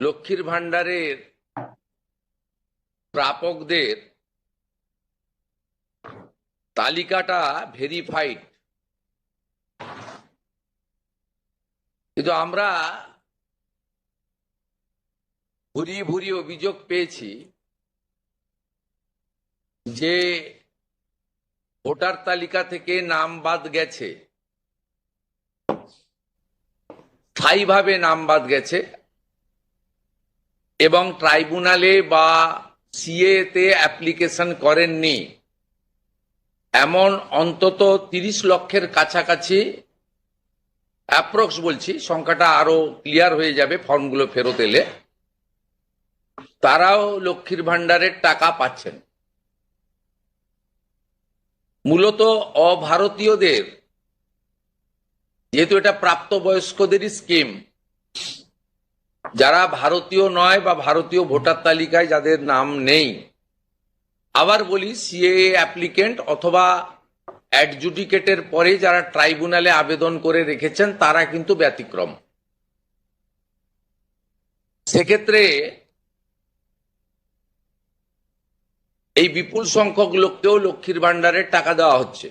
লক্ষ্মীর ভান্ডারের প্রাপকদের তালিকাটা ভেরিফাইড, কিন্তু আমরা ভুরিয়ে ভুরিয়ে অভিযোগ পেয়েছি যে ভোটার তালিকা থেকে নাম বাদ গেছে, স্থায়ীভাবে নাম বাদ গেছে এবং ট্রাইব্যুনালে বা সিএ তে অ্যাপ্লিকেশন করেননি এমন অন্তত 30 লক্ষের কাছাকাছি, অ্যাপ্রক্স বলছি, সংখ্যাটা আরো ক্লিয়ার হয়ে যাবে ফর্মগুলো ফেরত এলে, তারাও লক্ষ্মীর ভান্ডারের টাকা পাচ্ছেন। মূলত অভারতীয়দের, যেহেতু এটা প্রাপ্তবয়স্কদেরই স্কিম, যারা ভারতীয় নয় বা ভারতীয় ভোটার তালিকায় যাদের নাম নেই, আবার বলি সিএএ অ্যাপ্লিকেন্ট অথবা অ্যাডজুডিকেটের পরে যারা ট্রাইব্যুনালে আবেদন করে রেখেছেন তারা কিন্তু ব্যতিক্রম। সেক্ষেত্রে এই বিপুল সংখ্যক লোককেও লক্ষ্মীর ভান্ডারের টাকা দেওয়া হচ্ছে।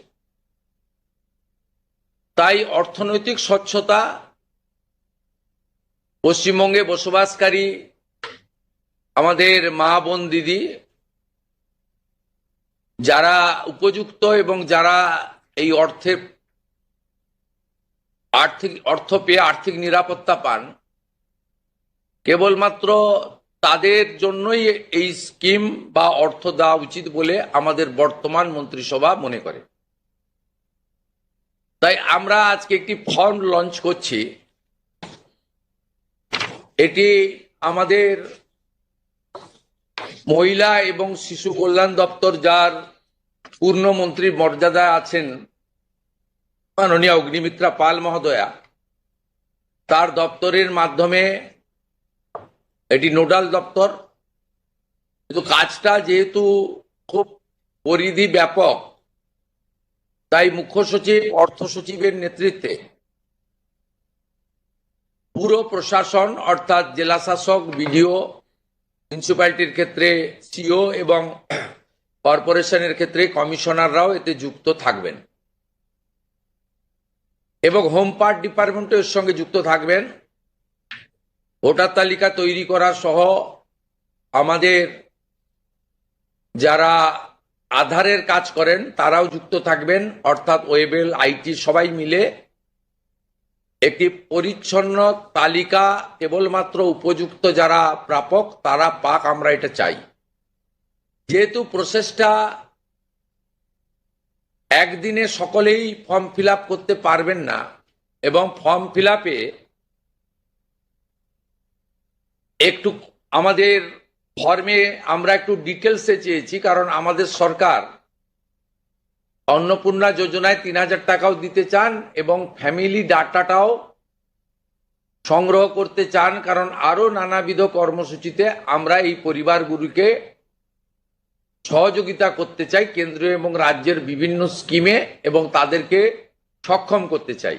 তাই অর্থনৈতিক স্বচ্ছতা, পশ্চিমবঙ্গে বসবাসকারী আমাদের মা বোন দিদি যারা উপযুক্ত এবং যারা এই অর্থ পেয়ে আর্থিক নিরাপত্তা পান, কেবলমাত্র তাদের জন্যই এই স্কিম বা অর্থ দেওয়া উচিত বলে আমাদের বর্তমান মন্ত্রিসভা মনে করে। তাই আমরা আজকে একটি ফর্ম লঞ্চ করছি। এটি আমাদের মহিলা এবং শিশু কল্যাণ দপ্তর, যার পূর্ণমন্ত্রীর মর্যাদায় আছেন মাননীয় অগ্নিমিত্রা পাল মহোদয়া, তার দপ্তরের মাধ্যমে, এটি নোডাল দপ্তর, কিন্তু কাজটা যেহেতু খুব পরিধি ব্যাপক, তাই মুখ্য সচিব, অর্থ সচিবের নেতৃত্বে পুরো প্রশাসন অর্থাৎ জেলা শাসক, বিডিও, মিউনিসিপ্যালিটির ক্ষেত্রে সিও এবং কর্পোরেশনের ক্ষেত্রে কমিশনাররাও এতে যুক্ত থাকবেন এবং হোম পার্ট ডিপার্টমেন্টও এর সঙ্গে যুক্ত থাকবেন। ভোটার তালিকা তৈরি করা সহ আমাদের যারা আধারের কাজ করেন তারাও যুক্ত থাকবেন, অর্থাৎ ওয়েবেল, আইটি সবাই মিলে একটি পরিচ্ছন্ন তালিকা কেবলমাত্র উপযুক্ত যারা প্রাপক তারা পাক, আমরা এটা চাই। যেহেতু প্রসেসটা একদিনে সকলেই ফর্ম ফিল আপ করতে পারবেন না এবং ফর্ম ফিল আপে একটু আমাদের ফর্মে আমরা একটু ডিটেলসে চেয়েছি, কারণ আমাদের সরকার অন্নপূর্ণা যোজনায় 3000 টাকাও দিতে চান এবং ফ্যামিলি ডাটাটাও সংগ্রহ করতে চান, কারণ আরো নানাবিধ কর্মসূচিতে আমরা এই পরিবারগুলিকে সহযোগিতা করতে চাই কেন্দ্রীয় এবং রাজ্যের বিভিন্ন স্কিমে এবং তাদেরকে সক্ষম করতে চাই।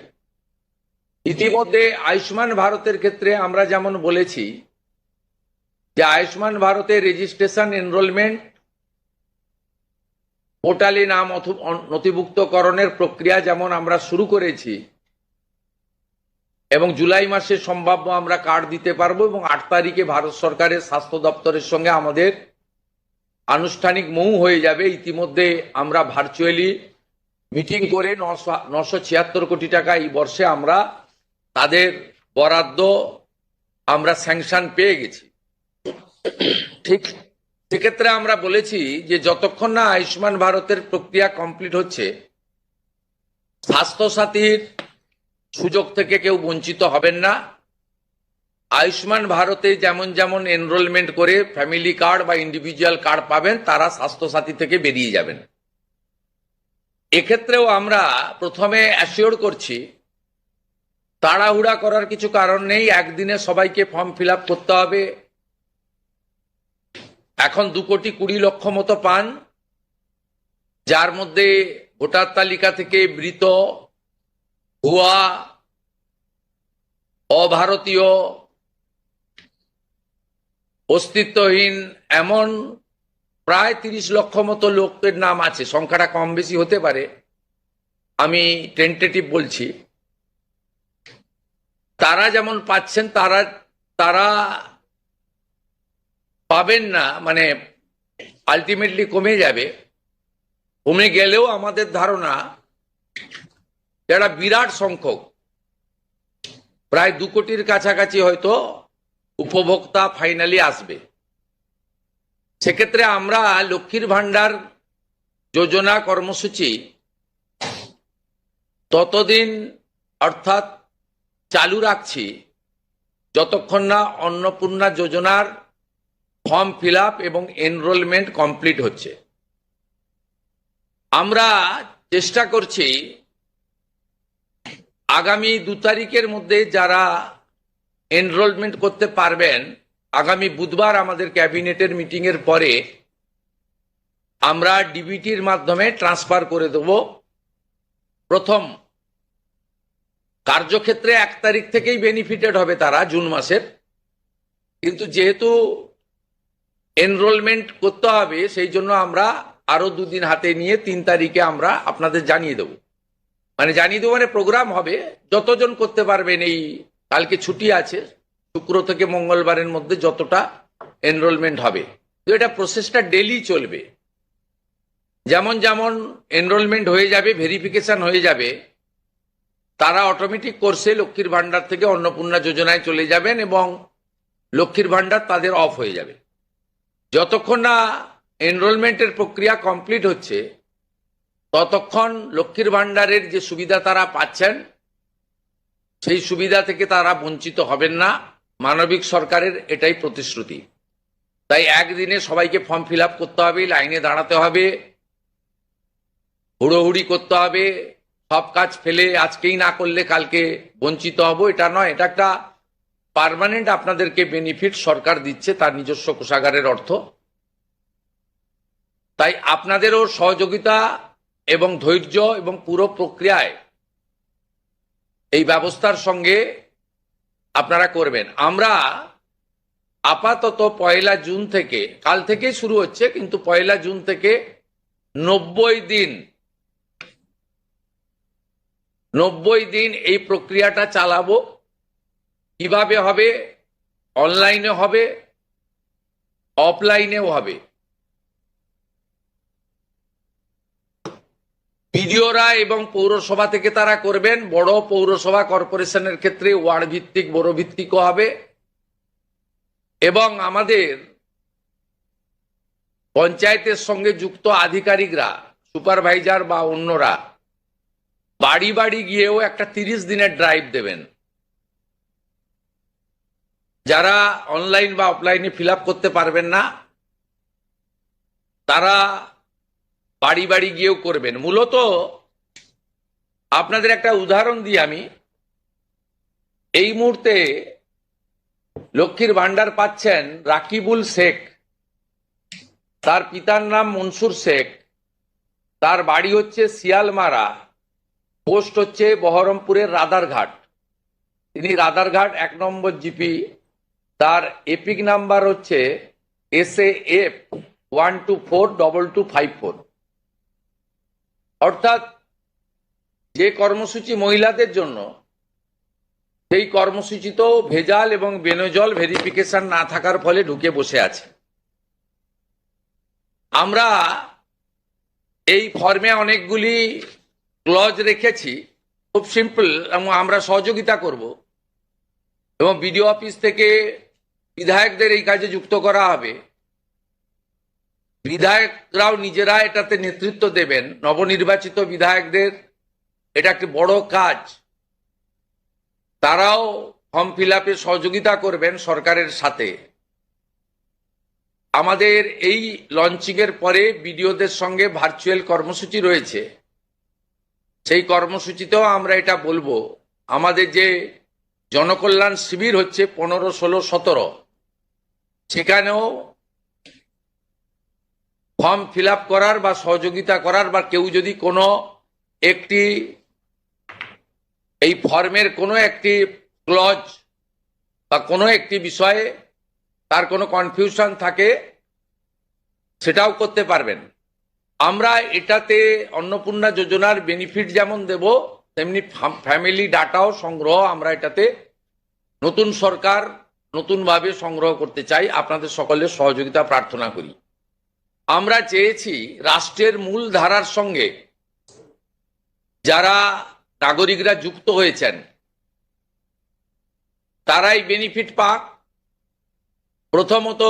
ইতিমধ্যে আয়ুষ্মান ভারতের ক্ষেত্রে আমরা যেমন বলেছি যে আয়ুষ্মান ভারতে রেজিস্ট্রেশন, এনরোলমেন্ট, পোর্টালে নাম নথিভুক্তকরণের প্রক্রিয়া যেমন আমরা শুরু করেছি এবং জুলাই মাসে সম্ভাব্য আমরা কার্ড দিতে পারবো এবং 8 তারিখে ভারত সরকারের স্বাস্থ্য দপ্তরের সঙ্গে আমাদের আনুষ্ঠানিক মৌ হয়ে যাবে। ইতিমধ্যে আমরা ভার্চুয়ালি মিটিং করে 976 কোটি টাকা এই বর্ষে আমরা তাদের বরাদ্দ আমরা স্যাংশন পেয়ে গেছি। ঠিক সেক্ষেত্রে আমরা বলেছি যে যতক্ষণ না আয়ুষ্মান ভারতের প্রক্রিয়া কমপ্লিট হচ্ছে, স্বাস্থ্যসাথীর সুযোগ থেকে কেউ বঞ্চিত হবেন না। আয়ুষ্মান ভারতে যেমন যেমন এনরোলমেন্ট করে ফ্যামিলি কার্ড বা ইন্ডিভিজুয়াল কার্ড পাবেন, তারা স্বাস্থ্যসাথী থেকে বেরিয়ে যাবেন। এক্ষেত্রেও আমরা প্রথমে অ্যাসিওর করছি তাড়াহুড়া করার কিছু কারণ নেই, একদিনে সবাইকে ফর্ম ফিল আপ করতে হবে। এখন 2,20,00,000 মতো পান, যার মধ্যে ভোটার তালিকা থেকে মৃত, ভুয়া, অভারতীয় অস্তিত্বহীন এমন প্রায় 30 লক্ষ মতো লোকের নাম আছে, সংখ্যাটা কম বেশি হতে পারে, আমি টেন্টেটিভ বলছি। তারা যেমন পাচ্ছেন তারা পাবেন না, মানে আলটিমেটলি কমে যাবে। কমে গেলেও আমাদের ধারণা যারা বিরাট সংখ্যক, প্রায় 2 কোটির কাছাকাছি হয়তো উপভোক্তা ফাইনালি আসবে। সেক্ষেত্রে আমরা লক্ষ্মীর ভান্ডার যোজনা কর্মসূচি ততদিন অর্থাৎ চালু রাখছি যতক্ষণ না অন্নপূর্ণা যোজনার ফর্ম ফিল আপ এবং এনরোলমেন্ট কমপ্লিট হচ্ছে। আমরা চেষ্টা করছি আগামী 2 তারিখের মধ্যে যারা এনরোলমেন্ট করতে পারবেন, আগামী বুধবার আমাদের ক্যাবিনেটের মিটিং এর পরে আমরা ডিবিটির মাধ্যমে ট্রান্সফার করে দেব। প্রথম কার্যক্ষেত্রে 1 তারিখ থেকেই বেনিফিটেড হবে তারা, জুন মাসের, কিন্তু যেহেতু এনরোলমেন্ট করতে হবে সেই জন্য আমরা আরো 2 দিন হাতে নিয়ে 3 তারিখে আমরা আপনাদের জানিয়ে দেব। মানে জানিয়ে দেবো মানে প্রোগ্রাম হবে, যতজন করতে পারবেন, এই কালকে ছুটি আছে, শুক্র থেকে মঙ্গলবারের মধ্যে যতটা এনরোলমেন্ট হবে। তো এটা প্রসেসটা ডেলি চলবে। যেমন যেমন এনরোলমেন্ট হয়ে যাবে, ভেরিফিকেশন হয়ে যাবে, তারা অটোমেটিক কোর্সে লক্ষ্মীর ভান্ডার থেকে অন্নপূর্ণা যোজনায় চলে যাবেন এবং লক্ষ্মীর ভান্ডার তাদের অফ হয়ে যাবে। যতক্ষণ না এনরোলমেন্টের প্রক্রিয়া কমপ্লিট হচ্ছে ততক্ষণ লক্ষ্মীর ভান্ডারের যে সুবিধা তারা পাচ্ছেন সেই সুবিধা থেকে তারা বঞ্চিত হবেন না। মানবিক সরকারের এটাই প্রতিশ্রুতি। তাই একদিনে সবাইকে ফর্ম ফিল আপ করতে হবে, লাইনে দাঁড়াতে হবে, হুড়োহুড়ি করতে হবে, সব কাজ ফেলে আজকেই না করলে কালকে বঞ্চিত হব, এটা নয়। এটা একটা পার্মানেন্ট আপনাদেরকে বেনিফিট সরকার দিচ্ছে তার নিজস্ব কোষাগারের অর্থ। তাই আপনাদেরও সহযোগিতা এবং ধৈর্য এবং পুরো প্রক্রিয়ায় এই ব্যবস্থার সঙ্গে আপনারা করবেন। আমরা আপাতত 1 জুন থেকে, কাল থেকে শুরু হচ্ছে, কিন্তু 1 জুন থেকে 90 দিন এই প্রক্রিয়াটা চালাবো। কিভাবে হবে? অনলাইনে হবে, অফলাইনেও হবে। বিডিওরা এবং পৌরসভা থেকে তারা করবেন। বড় পৌরসভা কর্পোরেশনের ক্ষেত্রে ওয়ার্ড ভিত্তিক, বড় ভিত্তিকও হবে। এবং আমাদের পঞ্চায়েতের সঙ্গে যুক্ত আধিকারিকরা, সুপারভাইজার বা অন্যরা বাড়ি বাড়ি গিয়েও একটা 30 দিনের ড্রাইভ দেবেন। যারা অনলাইন বা অফলাইনে ফিল আপ করতে পারবেন না তারা বাড়ি বাড়ি গিয়েও করবেন। মূলত আপনাদের একটা উদাহরণ দিই আমি। এই মুহূর্তে লক্ষ্মীর ভান্ডার পাচ্ছেন রাকিবুল শেখ, তার পিতার নাম মনসুর শেখ, তার বাড়ি হচ্ছে শিয়ালমারা, পোস্ট হচ্ছে বহরমপুরের রাদারঘাট। তিনি রাদারঘাট 1 নম্বর জিপি, তার এপিক নাম্বার হচ্ছে SAF 1242254। অর্থাৎ যে কর্মসূচি মহিলাদের জন্য, সেই কর্মসূচিতেও ভেজাল এবং বেনজল ভেরিফিকেশন না থাকার ফলে ঢুকে বসে আছে। আমরা এই ফর্মে অনেকগুলি ক্লজ রেখেছি, খুব সিম্পল, এবং আমরা সহযোগিতা করব এবং বিডিও অফিস থেকে বিধায়কদের এই কাজে যুক্ত করা হবে। বিধায়করাও নিজেরা এটাতে নেতৃত্ব দেবেন। নবনির্বাচিত বিধায়কদের এটা একটি বড় কাজ, তারাও ফর্ম ফিল আপে সহযোগিতা করবেন সরকারের সাথে। আমাদের এই লঞ্চিং এর পরে বিডিওদের সঙ্গে ভার্চুয়াল কর্মসূচি রয়েছে। সেই কর্মসূচিতেও আমরা এটা বলবো। আমাদের যে জনকল্যাণ শিবির হচ্ছে 15, 16, 17, সেখানেও ফর্ম ফিল আপ করার বা সহযোগিতা করার, বা কেউ যদি কোনো একটি এই ফর্মের কোনো একটি ক্লজ বা কোনো একটি বিষয়ে তার কোনো কনফিউশন থাকে সেটাও করতে পারবেন। আমরা এটাতে অন্নপূর্ণা যোজনার বেনিফিট যেমন দেব, তেমনি ফ্যামিলি ডাটাও সংগ্রহ আমরা এটাতে নতুন সরকার নতুনভাবে সংগ্রহ করতে চাই। আপনাদের সকলের সহযোগিতা প্রার্থনা করি। আমরা চেয়েছি রাষ্ট্রের মূল ধারার সঙ্গে যারা নাগরিকরা যুক্ত হয়েছেন তারাই বেনিফিট পাক। প্রথমত,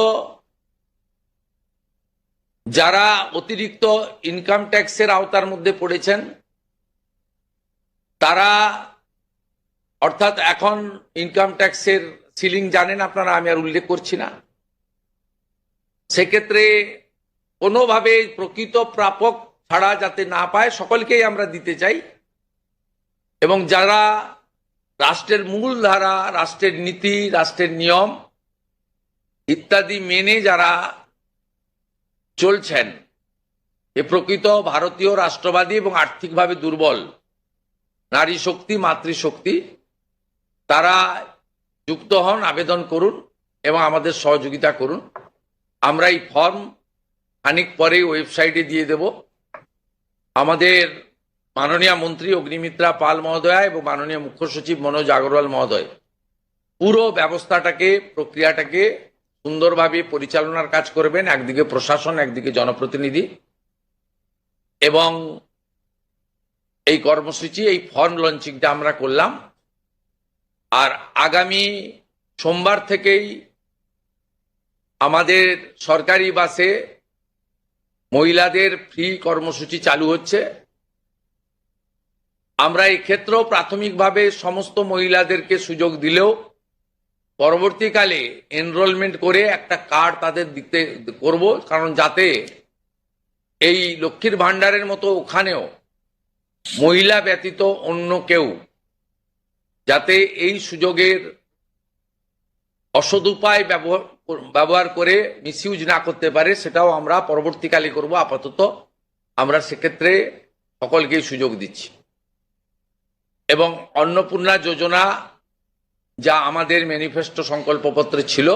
যারা অতিরিক্ত ইনকাম ট্যাক্সের আওতার মধ্যে পড়েছেন তারা, অর্থাৎ এখন ইনকাম ট্যাক্সের সিলিং জানেন আপনারা, আমি আর উল্লেখ করছি না। সেক্ষেত্রে কোনোভাবে প্রকৃত প্রাপক ছাড়া যাতে না পায় সকলকেই আমরা দিতে চাই। এবং যারা রাষ্ট্রের মূল ধারা, রাষ্ট্রের নীতি, রাষ্ট্রের নিয়ম ইত্যাদি মেনে যারা চলছেন, এ প্রকৃত ভারতীয় রাষ্ট্রবাদী এবং আর্থিকভাবে দুর্বল নারী শক্তি, মাতৃশক্তি, তারা যুক্ত হন, আবেদন করুন এবং আমাদের সহযোগিতা করুন। আমরা এই ফর্ম খানিক পরে ওয়েবসাইটে দিয়ে দেব। আমাদের মাননীয় মন্ত্রী অগ্নিমিত্রা পাল মহোদয়া এবং মাননীয় মুখ্য সচিব মনোজ আগরওয়াল মহোদয় পুরো ব্যবস্থাটাকে, প্রক্রিয়াটাকে সুন্দরভাবে পরিচালনার কাজ করবেন। একদিকে প্রশাসন, একদিকে জনপ্রতিনিধি। এবং এই কর্মসূচি, এই ফর্ম লঞ্চিংটা আমরা করলাম। আর আগামী সোমবার থেকেই আমাদের সরকারি বাসে মহিলাদের ফ্রি কর্মসূচি চালু হচ্ছে। আমরা এক্ষেত্রেও প্রাথমিকভাবে সমস্ত মহিলাদেরকে সুযোগ দিলেও পরবর্তীকালে এনরোলমেন্ট করে একটা কার্ড তাদের দিতে করব, কারণ যাতে এই লক্ষ্মীর ভাণ্ডারের মতো ওখানেও মহিলা ব্যতীত অন্য কেউ যাতে এই সুযোগের অসদুপায় ব্যবহার করে মিসইউজ না করতে পারে, সেটাও আমরা পরবর্তীকালে করব। আপাতত আমরা সেক্ষেত্রে সকলকেই সুযোগ দিচ্ছি। এবং অন্নপূর্ণা যোজনা যা আমাদের ম্যানিফেস্টো সংকল্পপত্রে ছিল,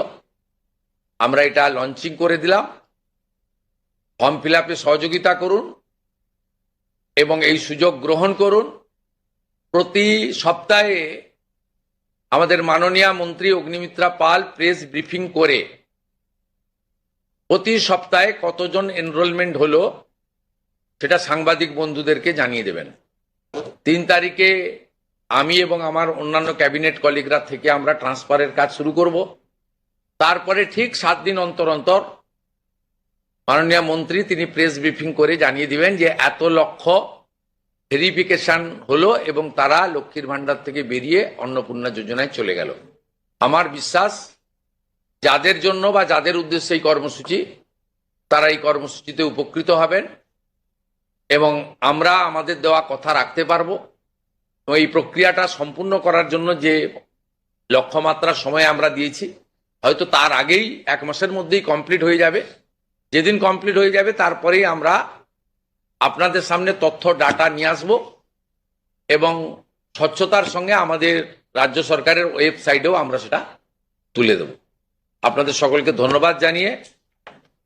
আমরা এটা লঞ্চিং করে দিলাম। ফর্ম ফিল আপে সহযোগিতা করুন এবং এই সুযোগ গ্রহণ করুন। প্রতি সপ্তাহে আমাদের মাননীয় মন্ত্রী অগ্নিমিত্রা পাল প্রেস ব্রিফিং করে প্রতি সপ্তাহে কতজন এনরোলমেন্ট হলো সেটা সাংবাদিক বন্ধুদেরকে জানিয়ে দেবেন। 3 তারিখে আমি এবং আমার অন্যান্য ক্যাবিনেট কলিগরা থেকে আমরা ট্রান্সফারের কাজ শুরু করব। তারপরে ঠিক 7 দিন অন্তর অন্তর মাননীয় মন্ত্রী তিনি প্রেস ব্রিফিং করে জানিয়ে দিবেন যে এত লক্ষ ভেরিফিকেশন হলো এবং তারা লক্ষ্মীর ভাণ্ডার থেকে বেরিয়ে অন্নপূর্ণা যোজনায় চলে গেল। আমার বিশ্বাস যাদের জন্য বা যাদের উদ্দেশ্যে এই কর্মসূচি, তারা এই কর্মসূচিতে উপকৃত হবেন এবং আমরা আমাদের দেওয়া কথা রাখতে পারবো। এই প্রক্রিয়াটা সম্পূর্ণ করার জন্য যে লক্ষ্যমাত্রা সময় আমরা দিয়েছি, হয়তো তার আগেই 1 মাসের মধ্যেই কমপ্লিট হয়ে যাবে। যেদিন কমপ্লিট হয়ে যাবে তারপরেই আমরা আপনাদের সামনে তথ্য ডাটা নিয়ে আসব এবং স্বচ্ছতার সঙ্গে আমাদের রাজ্য সরকারের ওয়েবসাইটেও আমরা সেটা তুলে দেব। আপনাদের সকলকে ধন্যবাদ জানিয়ে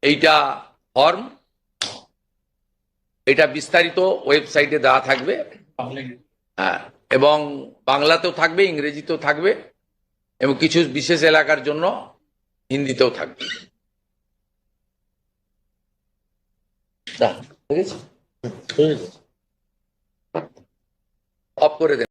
এইটা ফর্ম, এটা বিস্তারিত ওয়েবসাইটে দেওয়া থাকবে। হ্যাঁ, এবং বাংলাতেও থাকবে, ইংরেজিতেও থাকবে এবং কিছু বিশেষ এলাকার জন্য হিন্দিতেও থাকবে। ঠিক আছে, অফ করে দেন।